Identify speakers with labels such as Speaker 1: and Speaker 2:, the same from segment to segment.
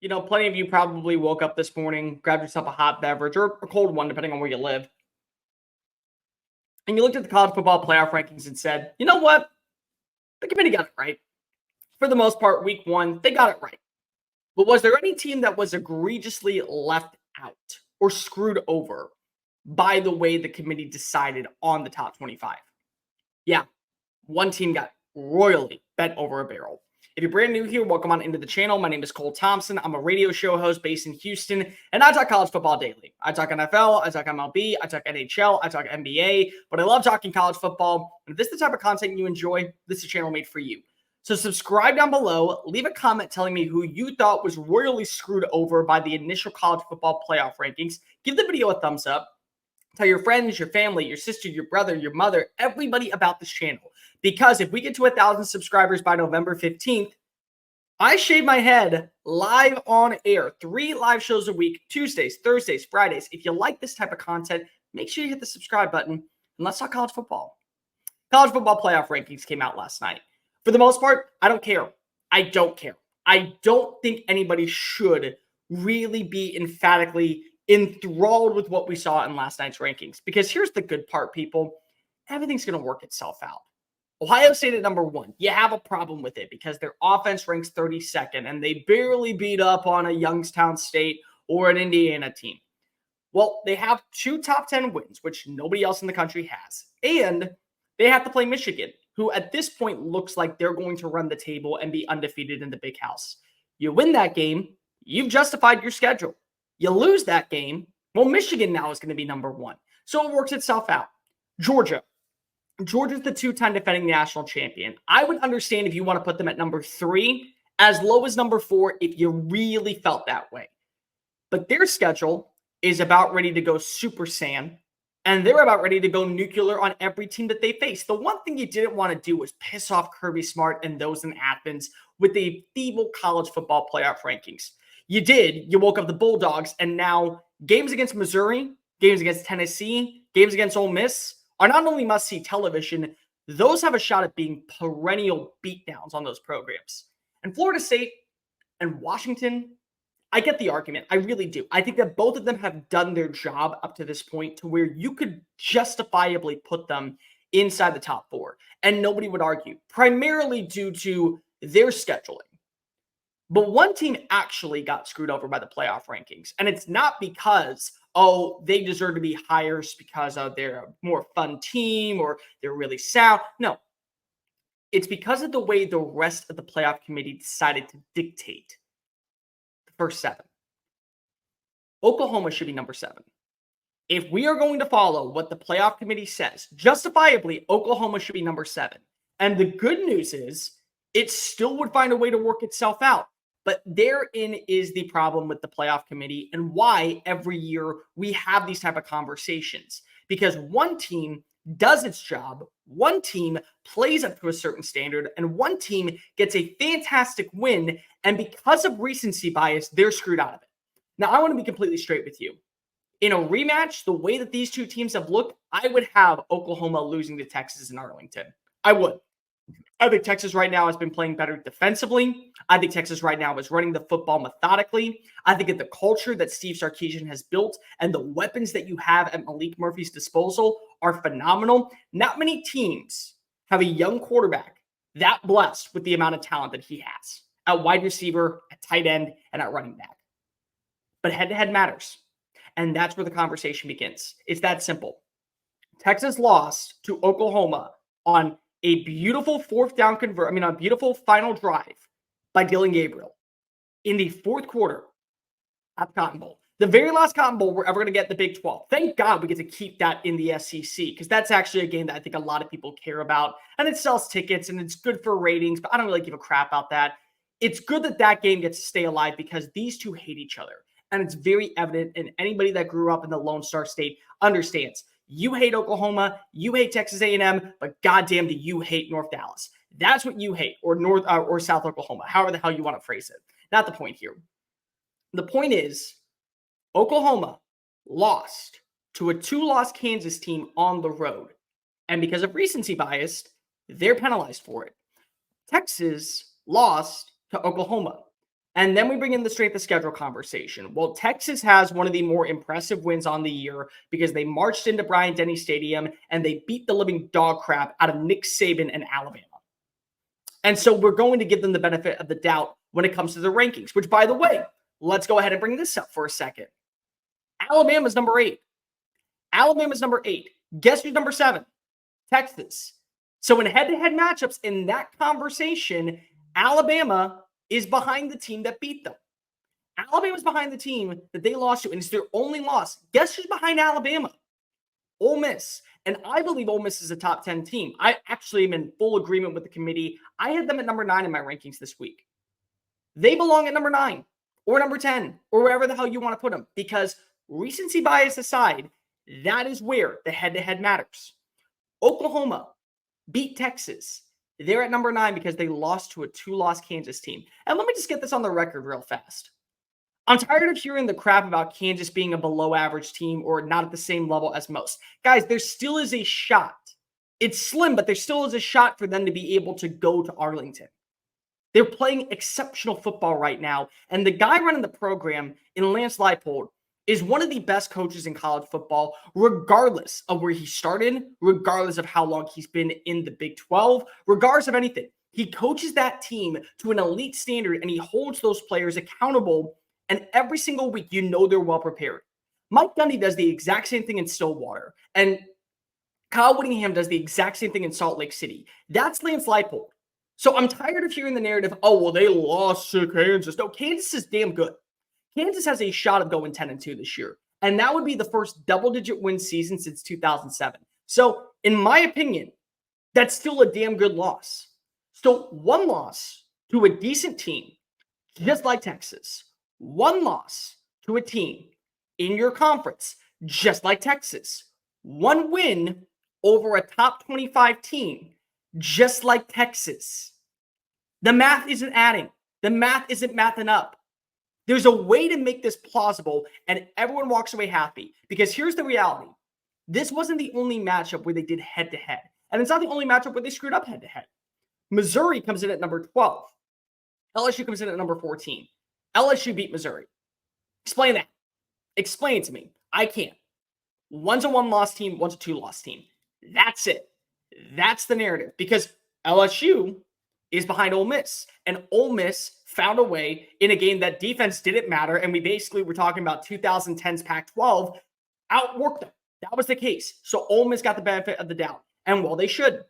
Speaker 1: Plenty of you probably woke up this morning, grabbed yourself a hot beverage or a cold one, depending on where you live, and you looked at the college football playoff rankings and said, you know what? The committee got it right. For the most part, week one, they got it right. But was there any team that was egregiously left out or screwed over by the way the committee decided on the top 25? Yeah, one team got royally bent over a barrel. If you're brand new here, welcome on into the channel. My name is Thompson. I'm a radio show host based in Houston, and I talk college football daily. I talk NFL, I talk MLB, I talk NHL, I talk NBA, but I love talking college football. And if this is the type of content you enjoy, this is a channel made for you. So subscribe down below, leave a comment telling me who you thought was royally screwed over by the initial college football playoff rankings. Give the video a thumbs up. Tell your friends, your family, your sister, your brother, your mother, everybody about this channel. Because if we get to 1,000 subscribers by November 15th, I shave my head live on air. 3 live shows a week, Tuesdays, Thursdays, Fridays. If you like this type of content, make sure you hit the subscribe button and let's talk college football. College football playoff rankings came out last night. For the most part, I don't care. I don't care. I don't think anybody should really be emphatically enthralled with what we saw in last night's rankings. Because here's the good part, people. Everything's going to work itself out. Ohio State at number 1. You have a problem with it because their offense ranks 32nd and they barely beat up on a Youngstown State or an Indiana team. Well, they have 2 top 10 wins, which nobody else in the country has. And they have to play Michigan, who at this point looks like they're going to run the table and be undefeated in the Big House. You win that game, you've justified your schedule. You lose that game, well, Michigan now is going to be number 1. So it works itself out. Georgia's the 2-time defending national champion. I would understand if you want to put them at number 3, as low as number 4 if you really felt that way. But their schedule is about ready to go Super Saiyan, and they're about ready to go nuclear on every team that they face. The one thing you didn't want to do was piss off Kirby Smart and those in Athens with the feeble college football playoff rankings. You did. You woke up the Bulldogs, and now games against Missouri, games against Tennessee, games against Ole Miss are not only must-see television, those have a shot at being perennial beatdowns on those programs. And Florida State and Washington, I get the argument. I really do. I think that both of them have done their job up to this point to where you could justifiably put them inside the top 4. And nobody would argue, primarily due to their scheduling. But one team actually got screwed over by the playoff rankings. And it's not because, they deserve to be higher because they're a more fun team or they're really sound. No. It's because of the way the rest of the playoff committee decided to dictate the first 7. Oklahoma should be number 7. If we are going to follow what the playoff committee says, justifiably, Oklahoma should be number 7. And the good news is it still would find a way to work itself out. But therein is the problem with the playoff committee and why every year we have these type of conversations. Because one team does its job, one team plays up to a certain standard, and one team gets a fantastic win. And because of recency bias, they're screwed out of it. Now, I want to be completely straight with you. In a rematch, the way that these two teams have looked, I would have Oklahoma losing to Texas and Arlington. I would. I think Texas right now has been playing better defensively. I think Texas right now is running the football methodically. I think that the culture that Steve Sarkisian has built and the weapons that you have at Malik Murphy's disposal are phenomenal. Not many teams have a young quarterback that blessed with the amount of talent that he has at wide receiver, at tight end, and at running back. But head-to-head matters. And that's where the conversation begins. It's that simple. Texas lost to Oklahoma on a beautiful a beautiful final drive by Dylan Gabriel in the 4th quarter at the Cotton Bowl. The very last Cotton Bowl we're ever going to get in the Big 12. Thank God we get to keep that in the SEC because that's actually a game that I think a lot of people care about. And it sells tickets and it's good for ratings, but I don't really give a crap about that. It's good that that game gets to stay alive because these two hate each other. And it's very evident, and anybody that grew up in the Lone Star State understands. You hate Oklahoma, you hate Texas A&M, but goddamn do you hate North Dallas. That's what you hate, or North or South Oklahoma, however the hell you want to phrase it. Not the point here. The point is, Oklahoma lost to a 2-loss Kansas team on the road. And because of recency bias, they're penalized for it. Texas lost to Oklahoma. And then we bring in the strength of schedule conversation. Well, Texas has one of the more impressive wins on the year because they marched into Bryant-Denny Stadium and they beat the living dog crap out of Nick Saban and Alabama. And so we're going to give them the benefit of the doubt when it comes to the rankings, which, by the way, let's go ahead and bring this up for a second. Alabama's number 8. Alabama's number 8. Guess who's number 7? Texas. So in head-to-head matchups in that conversation, Alabama is behind the team that beat them. Alabama's behind the team that they lost to, and it's their only loss. Guess who's behind Alabama? Ole Miss. And I believe Ole Miss is a top 10 team. I actually am in full agreement with the committee. I had them at number 9 in my rankings this week. They belong at number 9 or number 10 or wherever the hell you want to put them, because recency bias aside, that is where the head-to-head matters. Oklahoma beat Texas. They're at number 9 because they lost to a 2-loss Kansas team. And let me just get this on the record real fast. I'm tired of hearing the crap about Kansas being a below-average team or not at the same level as most. Guys, there still is a shot. It's slim, but there still is a shot for them to be able to go to Arlington. They're playing exceptional football right now, and the guy running the program in Lance Leipold is one of the best coaches in college football, regardless of where he started, regardless of how long he's been in the Big 12, regardless of anything. He coaches that team to an elite standard, and he holds those players accountable. And every single week, you know they're well prepared. Mike Gundy does the exact same thing in Stillwater. And Kyle Whittingham does the exact same thing in Salt Lake City. That's Lance Leipold. So I'm tired of hearing the narrative, oh, well, they lost to Kansas. No, Kansas is damn good. Kansas has a shot of going 10-2 this year. And that would be the first double-digit win season since 2007. So in my opinion, that's still a damn good loss. So one loss to a decent team, just like Texas. One loss to a team in your conference, just like Texas. One win over a top 25 team, just like Texas. The math isn't adding. The math isn't mathing up. There's a way to make this plausible, and everyone walks away happy. Because here's the reality. This wasn't the only matchup where they did head-to-head. And it's not the only matchup where they screwed up head-to-head. Missouri comes in at number 12. LSU comes in at number 14. LSU beat Missouri. Explain that. Explain it to me. I can't. One's a 1-loss team, one's a 2-loss team. That's it. That's the narrative. Because LSU is behind Ole Miss. And Ole Miss found a way in a game that defense didn't matter. And we basically were talking about 2010's Pac-12, outworked them. That was the case. So Ole Miss got the benefit of the doubt. And well, they should.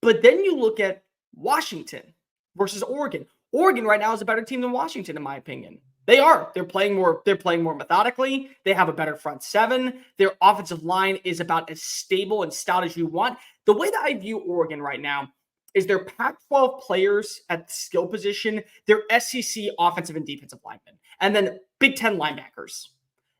Speaker 1: But then you look at Washington versus Oregon. Oregon right now is a better team than Washington, in my opinion. They are. They're playing more methodically. They have a better front seven. Their offensive line is about as stable and stout as you want. The way that I view Oregon right now is their Pac-12 players at the skill position, their SEC offensive and defensive linemen, and then Big Ten linebackers.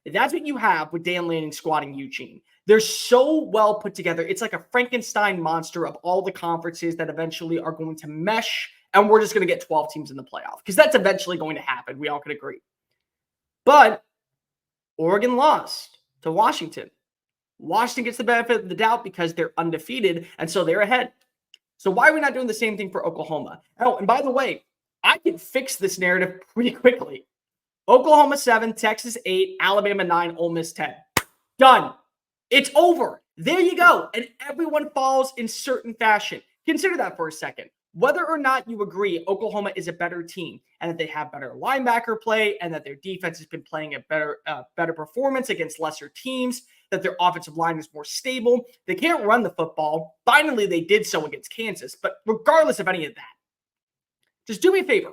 Speaker 1: That's what you have with Dan Lanning squatting Eugene. They're so well put together. It's like a Frankenstein monster of all the conferences that eventually are going to mesh. And we're just going to get 12 teams in the playoff because that's eventually going to happen. We all can agree. But Oregon lost to Washington. Washington gets the benefit of the doubt because they're undefeated, and so they're ahead. So why are we not doing the same thing for Oklahoma? Oh, and by the way, I can fix this narrative pretty quickly. Oklahoma 7, Texas 8, Alabama 9, Ole Miss 10. Done. It's over. There you go. And everyone falls in certain fashion. Consider that for a second. Whether or not you agree Oklahoma is a better team and that they have better linebacker play and that their defense has been playing a better performance against lesser teams, that their offensive line is more stable, they can't run the football. Finally, they did so against Kansas. But regardless of any of that, just do me a favor.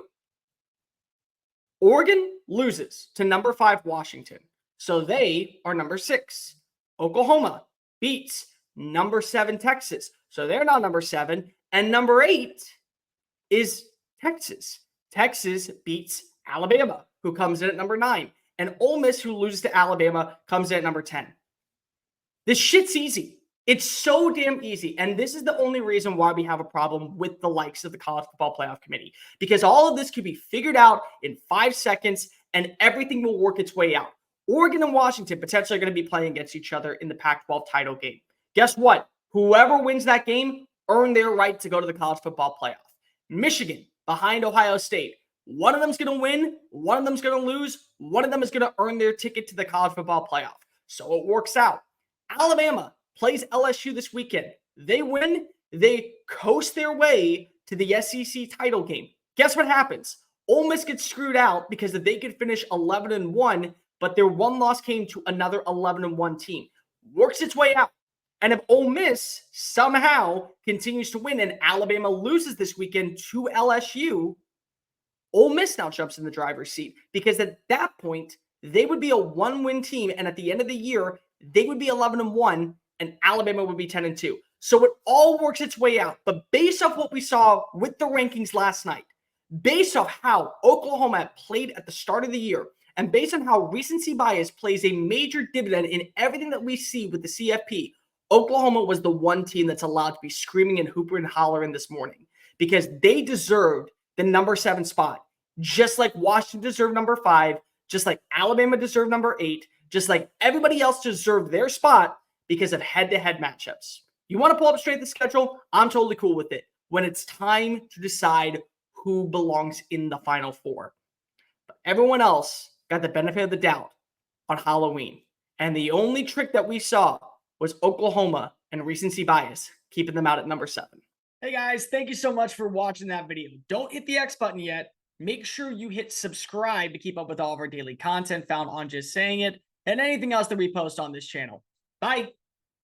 Speaker 1: Oregon loses to number 5 Washington. So they are number 6. Oklahoma beats number 7 Texas. So they're now number 7. And number 8 is Texas. Texas beats Alabama, who comes in at number 9. And Ole Miss, who loses to Alabama, comes in at number 10. This shit's easy. It's so damn easy. And this is the only reason why we have a problem with the likes of the College Football Playoff Committee. Because all of this could be figured out in 5 seconds and everything will work its way out. Oregon and Washington potentially are going to be playing against each other in the Pac-12 title game. Guess what? Whoever wins that game earn their right to go to the college football playoff. Michigan behind Ohio State. One of them's going to win. One of them's going to lose. One of them is going to earn their ticket to the college football playoff. So it works out. Alabama plays LSU this weekend. They win. They coast their way to the SEC title game. Guess what happens? Ole Miss gets screwed out because they could finish 11-1, but their one loss came to another 11-1 team. Works its way out. And if Ole Miss somehow continues to win and Alabama loses this weekend to LSU, Ole Miss now jumps in the driver's seat because at that point, they would be a one-win team. And at the end of the year, they would be 11-1 and Alabama would be 10-2. So it all works its way out. But based off what we saw with the rankings last night, based off how Oklahoma played at the start of the year, and based on how recency bias plays a major dividend in everything that we see with the CFP, Oklahoma was the one team that's allowed to be screaming and hooping and hollering this morning because they deserved the number 7 spot, just like Washington deserved number 5, just like Alabama deserved number 8, just like everybody else deserved their spot because of head-to-head matchups. You want to pull up straight the schedule? I'm totally cool with it when it's time to decide who belongs in the Final Four. But everyone else got the benefit of the doubt on Halloween. And the only trick that we saw was Oklahoma and recency bias, keeping them out at number 7. Hey guys, thank you so much for watching that video. Don't hit the X button yet. Make sure you hit subscribe to keep up with all of our daily content found on Just Saying It and anything else that we post on this channel. Bye.